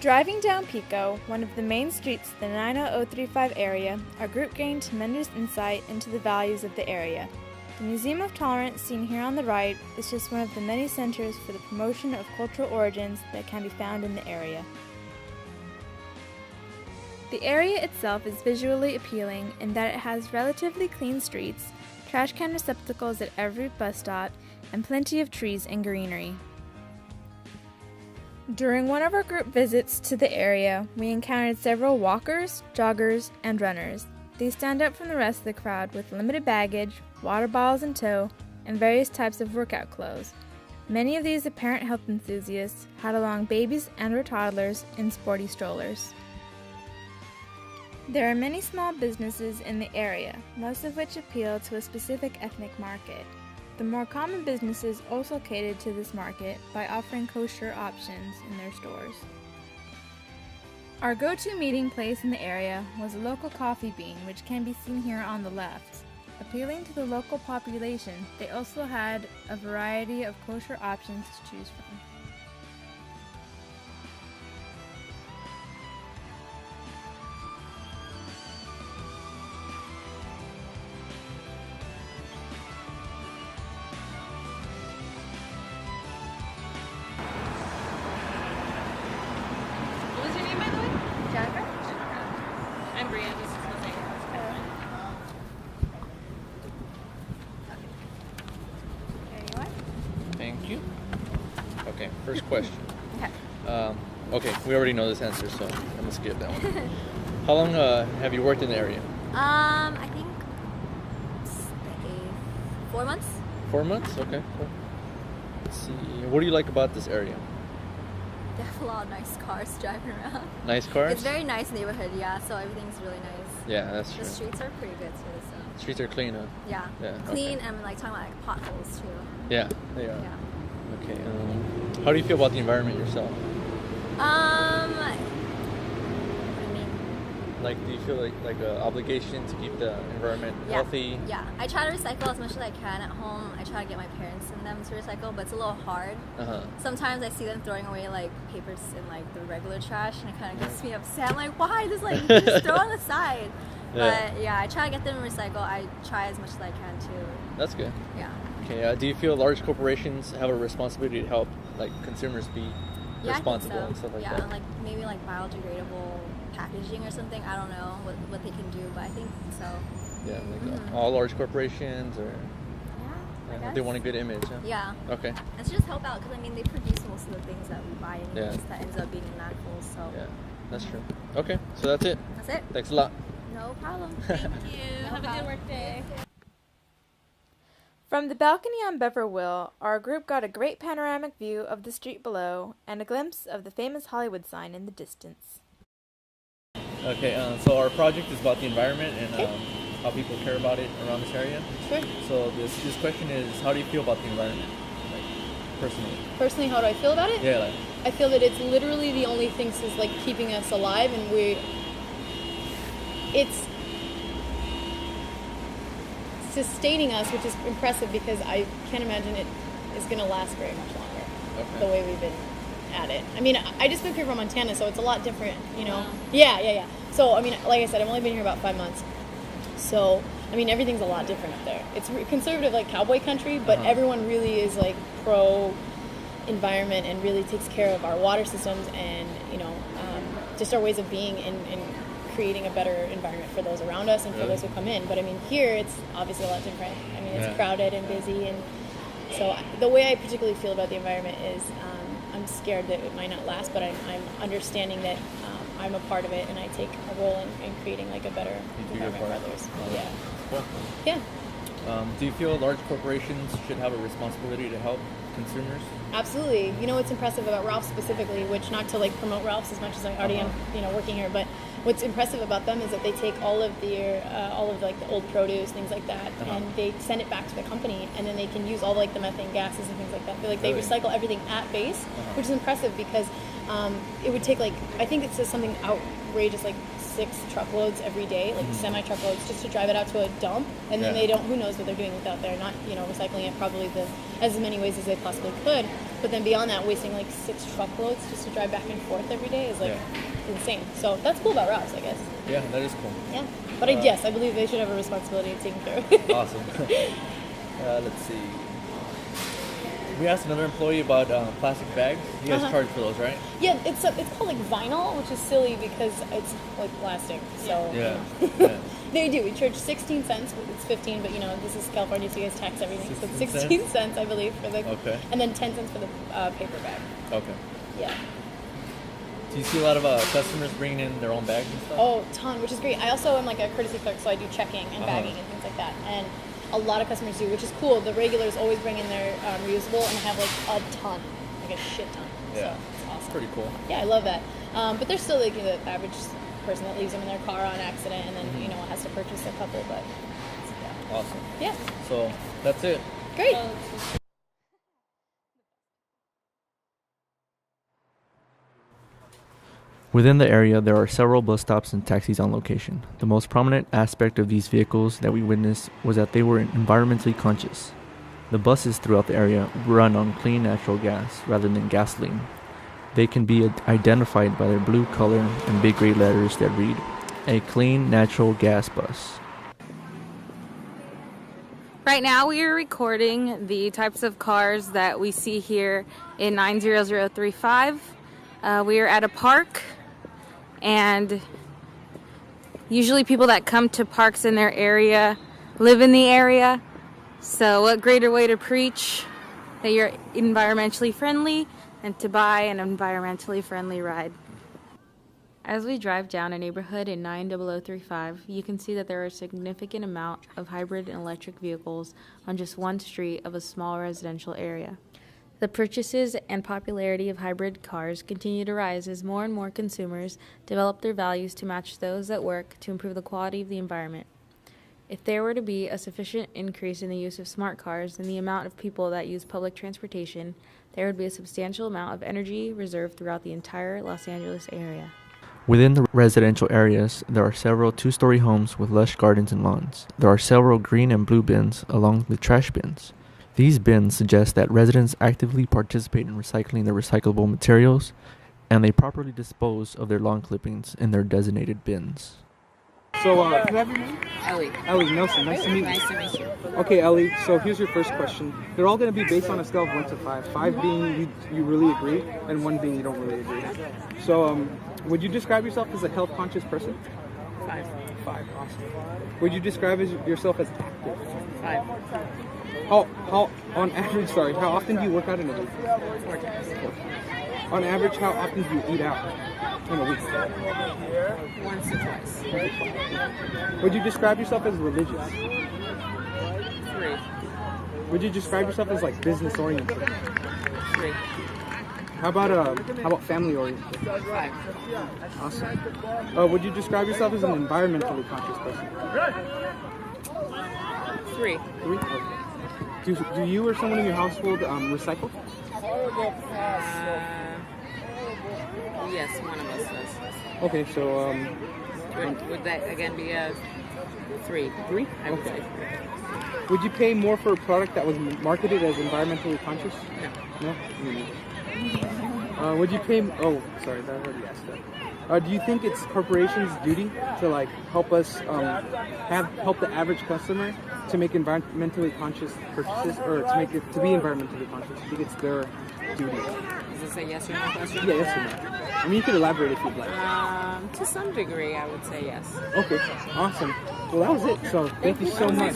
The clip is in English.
Driving down Pico, one of the main streets of the 90035 area, our group gained tremendous insight into the values of the area. The Museum of Tolerance, seen here on the right, is just one of the many centers for the promotion of cultural origins that can be found in the area. The area itself is visually appealing in that it has relatively clean streets, trash can receptacles at every bus stop, and plenty of trees and greenery. During one of our group visits to the area, we encountered several walkers, joggers, and runners. These stand out from the rest of the crowd with limited baggage, water bottles in tow, and various types of workout clothes. Many of these apparent health enthusiasts had along babies and or toddlers in sporty strollers. There are many small businesses in the area, most of which appeal to a specific ethnic market. The more common businesses also catered to this market by offering kosher options in their stores. Our go-to meeting place in the area was a local coffee bean, which can be seen here on the left. Appealing to the local population, they also had a variety of kosher options to choose from. I'm Bria, this is Jose. There you are. Thank you. Okay, first question. Okay. Okay, we already know this answer, so I'm gonna skip that one. How long have you worked in the area? I think 4 months. 4 months? Okay, cool. Let's see. What do you like about this area? They have a lot of nice cars driving around. Nice cars? It's a very nice neighborhood, yeah, so everything's really nice. Yeah, that's true. The streets are pretty good too, so. Streets are clean, huh? Yeah. Yeah, Clean okay. and like talking about like potholes too. Yeah, they are. Yeah. Okay. How do you feel about the environment yourself? What do you mean? Like, do you feel like an obligation to keep the environment healthy? Yeah. I try to recycle as much as I can at home. I try to get my parents and them to recycle, but it's a little hard. Sometimes I see them throwing away like papers in like the regular trash, and it kind of gets me upset. I'm like, why? Just throw on the side. Yeah. But yeah, I try to get them to recycle. I try as much as I can too. That's good. Yeah. Okay. Do you feel large corporations have a responsibility to help like consumers be responsible I think so. and stuff like yeah, that? and like maybe like biodegradable packaging or something. I don't know what they can do, but I think so. Yeah, like all large corporations, or I guess. they want a good image. Huh? Yeah. Okay. And to just help out, because I mean they produce most of the things that we buy anyways, Yeah. that ends up being in landfills. So Yeah, that's true. Okay, so that's it. that's it. Thanks a lot. No problem. Thank you. Have a good work day. From the balcony on Beverwill, our group got a great panoramic view of the street below and a glimpse of the famous Hollywood sign in the distance. Okay, so our project is about the environment and how people care about it around this area. Sure. So this question is, how do you feel about the environment, like personally? Personally, how do I feel about it? Yeah, like I feel that it's literally the only thing that's like keeping us alive, and it's sustaining us, which is impressive because I can't imagine it is going to last very much longer. The way we've been at it. I mean, I just moved here from Montana, so it's a lot different, you know. Yeah. So I mean, like I said, I've only been here about 5 months. So I mean, everything's a lot different up there. It's conservative, like cowboy country, but everyone really is like pro environment and really takes care of our water systems and just our ways of being and creating a better environment for those around us and for those who come in. But I mean, here it's obviously a lot different. I mean, it's crowded and busy, and so the way I particularly feel about the environment is I'm scared that it might not last, but I'm understanding that I'm a part of it and I take a role in creating like a better environment for others. Yeah. Cool. Yeah. Do you feel large corporations should have a responsibility to help consumers? Absolutely. You know what's impressive about Ralph's specifically, which not to like promote Ralph's as much as I already am, working here, but what's impressive about them is that they take all of like the old produce, things like that, and they send it back to the company, and then they can use all like the methane gases and things like that. They recycle everything at base, which is impressive because it would take like, I think it says something outrageous like 6 truckloads every day, like semi-truckloads, just to drive it out to a dump, and then they don't, who knows what they're doing without there, not recycling it probably as many ways as they possibly could. But then beyond that, wasting like 6 truckloads just to drive back and forth every day is like insane. So that's cool about Rouse, I guess. Yeah, that is cool. Yeah. But yes, I believe they should have a responsibility of taking care of it. Awesome. Let's see. We asked another employee about plastic bags. You guys charge for those, right? Yeah, it's called like vinyl, which is silly because it's like plastic. So Yeah. They do. We charge 16 cents. It's 15, but this is California, so you guys tax everything. So it's 16 cents, I believe, for the and then 10 cents for the paper bag. Okay. Yeah. Do you see a lot of customers bringing in their own bags and stuff? Oh, ton, which is great. I also am like a courtesy clerk, so I do checking and bagging and things like that. And a lot of customers do, which is cool. The regulars always bring in their reusable and have like a ton, like a shit ton. Yeah. So it's awesome. Pretty cool. Yeah, I love that. But there's still like the average person that leaves them in their car on accident and then has to purchase a couple. But Awesome. Yeah. So that's it. Great. Within the area, there are several bus stops and taxis on location. The most prominent aspect of these vehicles that we witnessed was that they were environmentally conscious. The buses throughout the area run on clean natural gas rather than gasoline. They can be identified by their blue color and big gray letters that read, "A clean natural gas bus." Right now we are recording the types of cars that we see here in 90035. We are at a park, and usually people that come to parks in their area live in the area. So what greater way to preach that you're environmentally friendly than to buy an environmentally friendly ride. As we drive down a neighborhood in 90035, you can see that there are a significant amount of hybrid and electric vehicles on just one street of a small residential area. The purchases and popularity of hybrid cars continue to rise as more and more consumers develop their values to match those that work to improve the quality of the environment. If there were to be a sufficient increase in the use of smart cars and the amount of people that use public transportation, there would be a substantial amount of energy reserved throughout the entire Los Angeles area. Within the residential areas, there are several 2-story homes with lush gardens and lawns. There are several green and blue bins along with trash bins. These bins suggest that residents actively participate in recycling their recyclable materials, and they properly dispose of their lawn clippings in their designated bins. So, can I have your name? Ellie. Ellie Nelson, nice to meet you. Nice to meet you. Okay, Ellie, so here's your first question. They're all going to be based on a scale of 1 to 5. 5 being you really agree, and 1 being you don't really agree. So, would you describe yourself as a health-conscious person? 5. 5, awesome. Would you describe yourself as active? 5. How on average, how often do you work out in a week? 4 times. On average, how often do you eat out in a week? Once or twice. Would you describe yourself as religious? 3. Would you describe yourself as like business oriented? 3. How about family oriented? 5. Awesome. Would you describe yourself as an environmentally conscious person? 3. 3? Okay. Do you or someone in your household recycle? Yes, one of us does. Okay, so Would that again be a 3? 3? I would Okay. say 3. Would you pay more for a product that was marketed as environmentally conscious? No. No? Would you pay... Oh, sorry, I already asked that. Do you think it's corporations' duty to like help us help the average customer to make environmentally conscious purchases, or to be environmentally conscious? I think it's their duty. Is this a yes or no question? Yeah, yes or no. I mean, you could elaborate if you'd like. To some degree, I would say yes. Okay, awesome. Well, that was it. So thank you so much.